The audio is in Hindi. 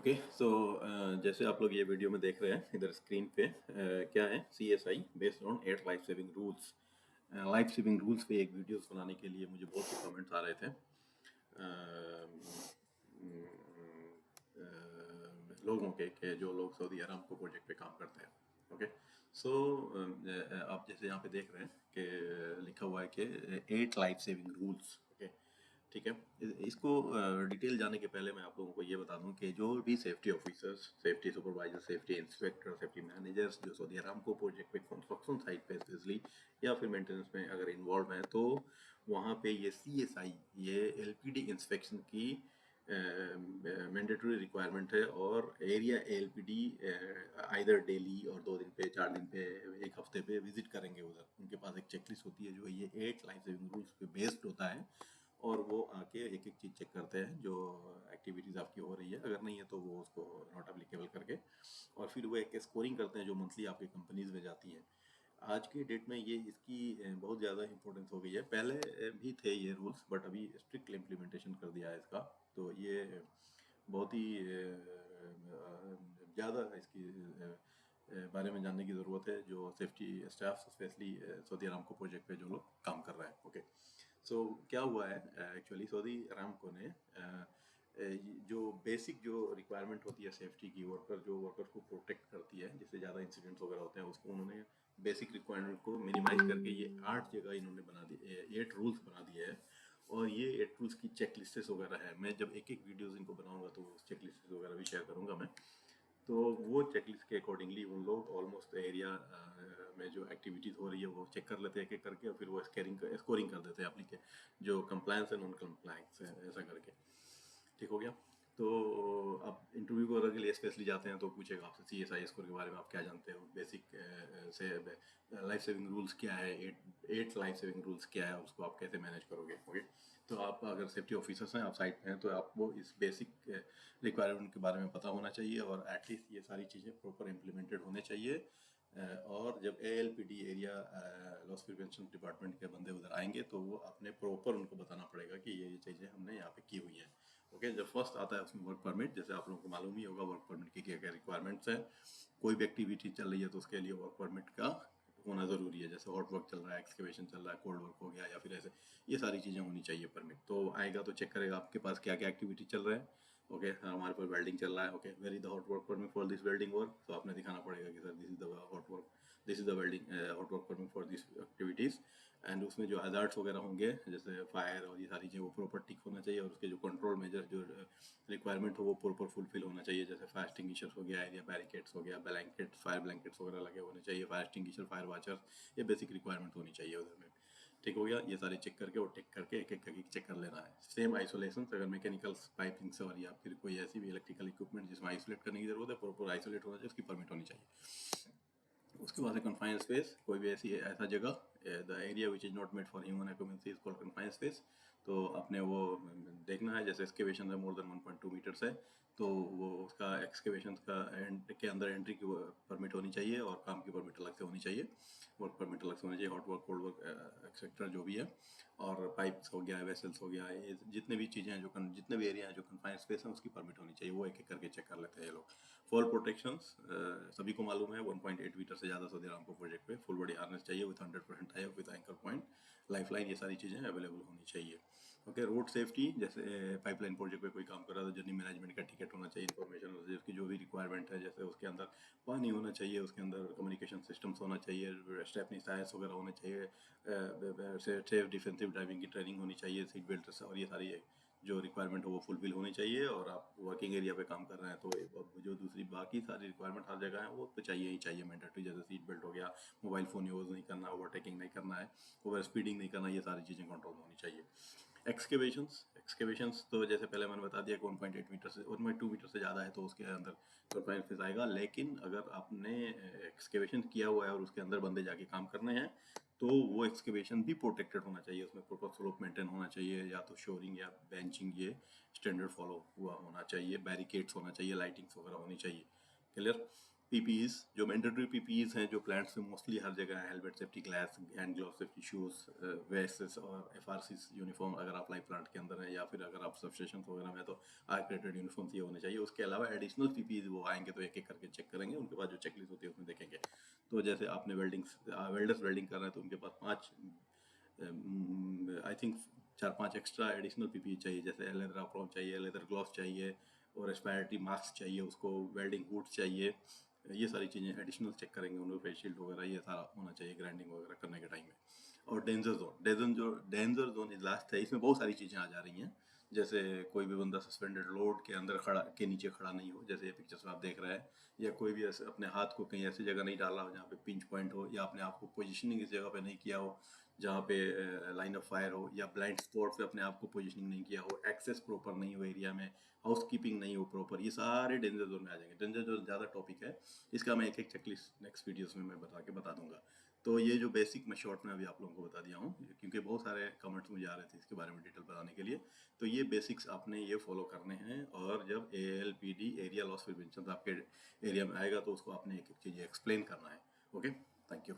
ओके सो जैसे आप लोग ये वीडियो में देख रहे हैं इधर स्क्रीन पे क्या है CSI based on 8 life saving rules. Life saving rules पे एक वीडियोस बनाने के लिए मुझे बहुत से कमेंट्स आ रहे थे लोगों के जो लोग सऊदी अरामको प्रोजेक्ट पे काम करते हैं। ओके सो आप जैसे यहाँ पे देख रहे हैं कि लिखा हुआ है कि 8 लाइफ सेविंग रूल्स। ओके ठीक है। इसको डिटेल जाने के पहले मैं आप लोगों को ये बता दूं कि जो भी safety officers, safety supervisor, safety inspector, safety managers जो सऊदी अरामको प्रोजेक्ट पे कंस्ट्रक्शन साइट पे स्पेशली या फिर मेंटेनेंस में अगर इन्वॉल्व हैं तो वहाँ पे ये CSI ये LPD इंस्पेक्शन की मैंडेटरी रिक्वायरमेंट है। और एरिया LPD आइदर डेली और 2 दिन पे, 4 दिन पे, एक हफ्ते पे विजिट करेंगे उधर। उनके पास एक चेकलिस्ट होती है जो ये 8 लाइफ सेविंग रूल्स पे बेस्ड होता है और वो आके एक एक चीज़ चेक करते हैं जो एक्टिविटीज़ आपकी हो रही है। अगर नहीं है तो वो उसको नॉट अप्लीकेबल करके और फिर वो एक स्कोरिंग करते हैं जो मंथली आपकी कंपनीज में जाती है। आज की डेट में ये इसकी बहुत ज़्यादा इंपॉर्टेंस हो गई है। पहले भी थे ये रूल्स बट अभी स्ट्रिक्ट इम्प्लीमेंटेशन कर दिया है इसका। तो ये बहुत ही ज़्यादा इसकी बारे में जानने की ज़रूरत है जो safety staff specially Saudi Aramco project पे जो लोग काम कर रहे हैं। ओके सो क्या हुआ है एक्चुअली सऊदी अरामको ने जो बेसिक जो रिक्वायरमेंट होती है सेफ्टी की, वर्कर को प्रोटेक्ट करती है जिससे ज़्यादा इंसिडेंट्स वगैरह होते हैं, उसको उन्होंने बेसिक रिक्वायरमेंट को मिनिमाइज करके ये 8 जगह इन्होंने बना दिए, 8 रूल्स बना दिए हैं। और ये 8 रूल्स की चेक लिस्टेस वगैरह है। मैं जब एक एक वीडियोस इनको बनाऊंगा तो उस चेक लिस्टेस वगैरह भी शेयर करूंगा मैं। तो वो चेकलिस्ट के अकॉर्डिंगली उन लोग ऑलमोस्ट एरिया में जो एक्टिविटीज़ हो रही है वो चेक कर लेते हैं एक एक करके और फिर वो स्कोरिंग कर देते हैं अपनी जो कंप्लायंस है, नॉन कंप्लायंस है, ऐसा करके। ठीक हो गया। तो अब इंटरव्यू वगैरह के लिए स्पेशली जाते हैं तो पूछेगा आपसे CSI स्कोर के बारे में आप क्या जानते हो, बेसिक से लाइफ सेविंग रूल्स क्या है, 8 लाइफ सेविंग रूल्स क्या है, उसको आप कैसे मैनेज करोगे। ओके तो आप अगर सेफ्टी ऑफिसर्स हैं, आप साइट पे हैं, तो आपको इस बेसिक रिक्वायरमेंट के बारे में पता होना चाहिए और एटलीस्ट ये सारी चीज़ें प्रॉपर इम्प्लीमेंटेड होने चाहिए। और जब ALPD area loss prevention department के बंदे उधर आएंगे तो वो अपने प्रॉपर उनको बताना पड़ेगा कि ये चीज़ें हमने यहाँ पे की हुई हैं। ओके जब फर्स्ट आता है उसमें वर्क परमिट, जैसे आप लोगों को मालूम ही होगा वर्क परमिट की क्या क्या रिक्वायरमेंट्स हैं। कोई भी एक्टिविटी चल रही है तो उसके लिए वर्क परमिट का होना ज़रूरी है। जैसे हॉट वर्क चल रहा है, एक्सकेवेशन चल रहा है, कोल्ड वर्क हो गया या फिर ऐसे ये सारी चीज़ें होनी चाहिए परमिट। तो आएगा तो चेक करेगा आपके पास क्या क्या एक्टिविटी चल रहा है। ओके हमारे पास वेल्डिंग चल रहा है, okay where is the hot work permit for this welding work. तो आपने दिखाना पड़ेगा कि sir this is the hot work, this is the welding hot work permit for this activities. And उसमें जो हजार्ड्स वगैरह होंगे जैसे फायर और ये सारी चीज़ें वो प्रॉपर टिक होना चाहिए और उसके जो कंट्रोल मेजर जो रिक्वायरमेंट हो वो प्रॉपर फुलफिल होना चाहिए। जैसे फायर एक्सटिंग्विशर्स हो गया, एरिया बैरिकेड्स हो गया, ब्लैंकेट्स, फायर ब्लैंकेट्स वगैरह लगे होने चाहिए, फायर एक्सटिंग्विशर, फायर वाचर्स, ये बेसिक रिक्वायरमेंट होनी चाहिए उधर में। ठीक हो गया। ये सारे चेक करके और टिक करके एक एक करके चेक कर लेना है। सेम आइसोलेशन अगर मैकेनिकल पाइपिंग्स और या फिर कोई ऐसी भी इलेक्ट्रिकल इक्विपमेंट जिसमें आइसोलेट करने की जरूरत है, प्रॉपर आइसोलेट होना चाहिए, उसकी परमिट होनी चाहिए। उसके बाद है कन्फाइंड स्पेस, कोई भी ऐसा जगह, the area which is not made for human occupancy is called confined space. तो अपने वो देखना है, जैसे एक्सकेवेशन है मोर देन 1.2 मीटर्स है तो वो उसका एक्सकेवेशन का के अंदर एंट्री की परमिट होनी चाहिए और काम की परमिट अलग से होनी चाहिए, वर्क परमिट अलग से होनी चाहिए, hot work, cold work etcetera जो भी है। और पाइप्स हो गया, वेसल्स हो गया, ये जितने भी चीज़ें हैं जो जितने भी एरिया है जो कन्फाइंड स्पेस है उसकी परमिट होनी चाहिए, वो एक एक करके चेक कर लेते हैं ये लोग। फॉल प्रोटेक्शंस सभी को मालूम है 1.8 मीटर से ज़्यादा सऊदी अरामको प्रोजेक्ट पे फुल बॉडी हार्नेस चाहिए with 100% tie up with anchor point, life line, ये सारी चीज़ें अवेलेबल होनी चाहिए। ओके रोड सेफ्टी, जैसे पाइपलाइन प्रोजेक्ट पे कोई काम कर रहा है तो जर्नी मैनेजमेंट का टिकट होना चाहिए, इन्फॉर्मेशन उसकी जो भी रिक्वायरमेंट है, जैसे उसके अंदर पानी होना चाहिए, उसके अंदर कम्युनिकेशन सिस्टम्स होना चाहिए, स्टेपनी टायर्स वगैरह होने चाहिए, सेफ डिफेंसिव ड्राइविंग की ट्रेनिंग होनी चाहिए, सीट बेल्ट और ये सारी जो रिक्वायरमेंट हो वो फुलफिल होनी चाहिए। और आप वर्किंग एरिया पे काम कर रहे हैं तो जो दूसरी बाकी सारी रिक्वायरमेंट हर जगह है वो तो चाहिए ही चाहिए मैंडेटरी, जैसे सीट बेल्ट हो गया, मोबाइल फ़ोन यूज़ नहीं करना, ओवरटेकिंग नहीं करना है, ओवर स्पीडिंग नहीं करना, ये सारी चीज़ें कंट्रोल में होनी चाहिए। एक्सकेवेशंस तो जैसे पहले मैंने बता दिया कि 1.8 मीटर से 1.2 मीटर से ज़्यादा है तो उसके अंदर कन्फाइंड स्पेस आएगा। लेकिन अगर आपने एक्सकेवेशन किया हुआ है और उसके अंदर बंदे जाके काम करने हैं तो वो एक्सकेवेशन भी प्रोटेक्टेड होना चाहिए, उसमें प्रॉपर स्लोप मेंटेन होना चाहिए, या तो शोरिंग या बेंचिंग ये स्टैंडर्ड फॉलो हुआ होना चाहिए, बैरिकेड्स होना चाहिए, लाइटिंग्स वगैरह होनी चाहिए। क्लियर। पीपीईज जो मैंडेटरी पीपीईज हैं जो प्लांट्स में मोस्टली हर जगह है, helmet, safety glass, hand glove, safety shoes, vests और एफआरसी यूनिफॉर्म अगर आप लाइव प्लांट के अंदर हैं, या फिर अगर आप सबस्टेशन वगैरह में तो आर्क्रेटेड यूनिफॉर्म ये होने चाहिए। उसके अलावा एडिशनल पीपीईज वो आएंगे तो एक एक करके चेक करेंगे, उनके बाद जो चेकलिस्ट होती है उसमें देखेंगे। तो जैसे आपने वेल्डर्स वेल्डिंग कर रहे हैं तो उनके पास 5 I think 4-5 extra additional PPE चाहिए, जैसे लेदर अप्रॉन चाहिए, लेदर ग्लव्स चाहिए और रेस्पिरेटरी मास्क चाहिए, उसको वेल्डिंग बूट चाहिए। ये सारी चीज़ें एडिशनल चेक करेंगे, उनको फेस शील्ड वगैरह ये सारा होना चाहिए ग्राइंडिंग वगैरह करने के टाइम में। और डेंजर जोन इज लास्ट है, इसमें बहुत सारी चीज़ें आ जा रही हैं। जैसे कोई भी बंदा सस्पेंडेड लोड के अंदर खड़ा के नीचे खड़ा नहीं हो, जैसे ये पिक्चर्स में आप देख रहे हैं, या कोई भी ऐसे अपने हाथ को कहीं ऐसी जगह नहीं डाला हो जहाँ पे पिंच पॉइंट हो, या अपने आप को पोजिशनिंग इस जगह पे नहीं किया हो जहाँ पे लाइन ऑफ फायर हो, या ब्लाइंड स्पॉट पे अपने आप को पोजिशनिंग नहीं किया हो, एक्सेस प्रॉपर नहीं हो एरिया में, हाउस कीपिंग नहीं हो प्रॉपर, ये सारे डेंजर जोन में आ जाएंगे। डेंजर जोन ज़्यादा टॉपिक है, इसका मैं एक एक चेकलिस्ट नेक्स्ट वीडियोस में मैं बता दूंगा। तो ये जो बेसिक मैं शॉर्ट में अभी आप लोगों को बता दिया हूँ, क्योंकि बहुत सारे कमेंट्स मुझे आ रहे थे इसके बारे में डिटेल बताने के लिए। तो ये बेसिक्स आपने ये फॉलो करने हैं, और जब ALPD एरिया लॉस प्रिवेंशन आपके एरिया में आएगा तो उसको आपने एक एक चीज़ एक्सप्लेन करना है। Okay, thank you.